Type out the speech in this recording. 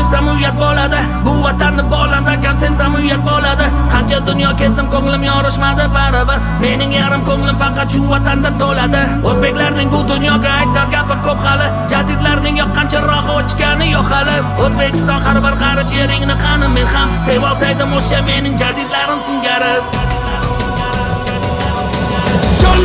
sevsam uyat bo'ladi. Bu vatanni bog'lamdan kam sevsam uyat bo'ladi. Qancha dunyo kezdim ko'nglim yorishmadi baribir. Mening yarim ko'nglim faqat shu vatanda to'ladi. O'zbeklarning bu dunyoga aytar gapi ko'p hali. Jadidlarning yoqqancha rohi o'chgani yo'q hali. O'zbekiston har bir qarich yeringni qani men ham sevolsaydim o'sha mening jadidlarim singari. Yo'l